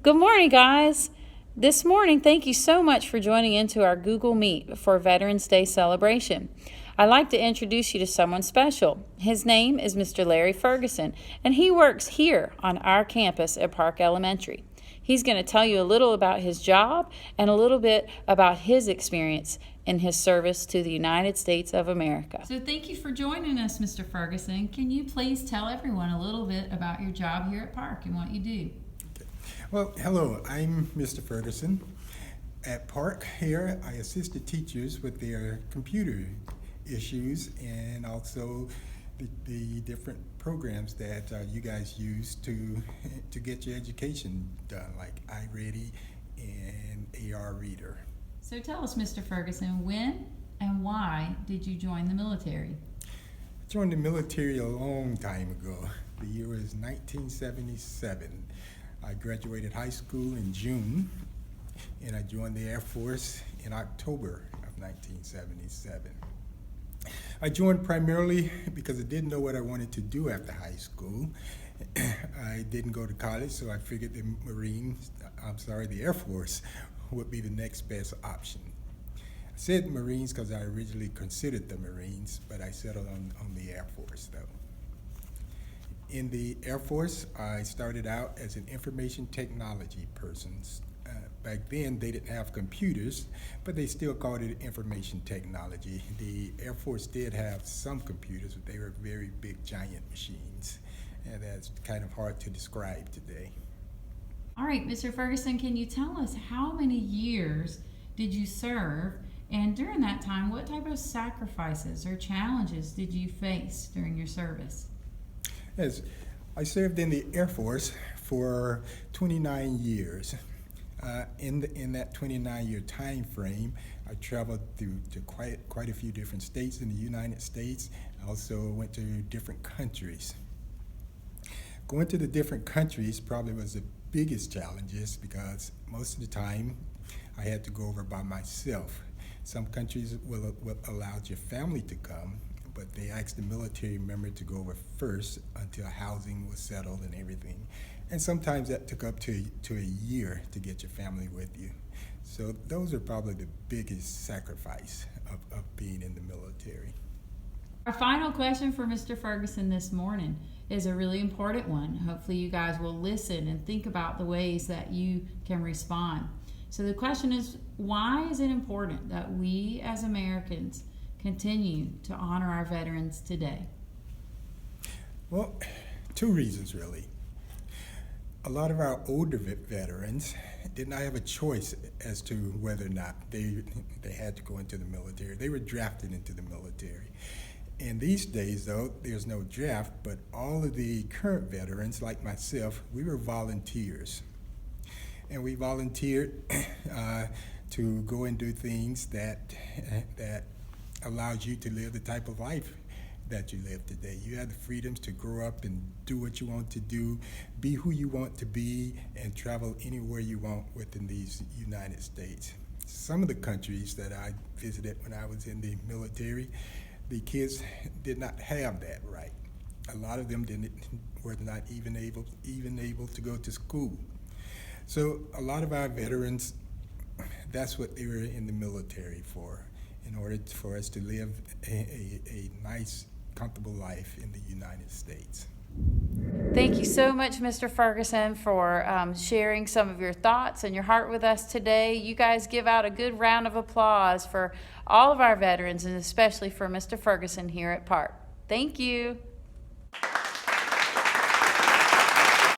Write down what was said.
Good morning, guys. This morning, thank you so much for joining into our Google Meet for Veterans Day celebration. I'd like to introduce you to someone special. His name is Mr. Larry Ferguson, and he works here on our campus at Park Elementary. He's going to tell you a little about his job and a little bit about his experience in his service to the United States of America. So thank you for joining us, Mr. Ferguson. Can you please tell everyone a little bit about your job here at Park and what you do? Well, hello, I'm Mr. Ferguson. At Park here, I assist the teachers with their computer issues and also the different programs that you guys use to get your education done, like iReady and AR Reader. So tell us, Mr. Ferguson, when and why did you join the military? I joined the military a long time ago. The year was 1977. I graduated high school in June, and I joined the Air Force in October of 1977. I joined primarily because I didn't know what I wanted to do after high school. I didn't go to college, so I figured the Air Force would be the next best option. I said Marines because I originally considered the Marines, but I settled on the Air Force, though. In the Air Force, I started out as an information technology person. Back then, they didn't have computers, but they still called it information technology. The Air Force did have some computers, but they were very big, giant machines, and that's kind of hard to describe today. All right, Mr. Ferguson, can you tell us how many years did you serve, and during that time, what type of sacrifices or challenges did you face during your service? Yes, I served in the Air Force for 29 years. In that 29-year time frame, I traveled to quite a few different states in the United States. I also went to different countries. Going to the different countries probably was the biggest challenges because most of the time I had to go over by myself. Some countries will allow your family to come, but they asked the military member to go over first until housing was settled and everything. And sometimes that took up to a year to get your family with you. So those are probably the biggest sacrifice of being in the military. Our final question for Mr. Ferguson this morning is a really important one. Hopefully you guys will listen and think about the ways that you can respond. So the question is, why is it important that we as Americans continue to honor our veterans today? Well, two reasons really. A lot of our older veterans did not have a choice as to whether or not they had to go into the military. They were drafted into the military. And these days, though, there's no draft, but all of the current veterans, like myself, we were volunteers. And we volunteered to go and do things that allows you to live the type of life that you live today. You have the freedoms to grow up and do what you want to do, be who you want to be, and travel anywhere you want within these United States. Some of the countries that I visited when I was in the military, the kids did not have that right. A lot of them were not even able to go to school. So a lot of our veterans, that's what they were in the military for, in order for us to live a nice, comfortable life in the United States. Thank you so much, Mr. Ferguson, for sharing some of your thoughts and your heart with us today. You guys give out a good round of applause for all of our veterans and especially for Mr. Ferguson here at Park. Thank you.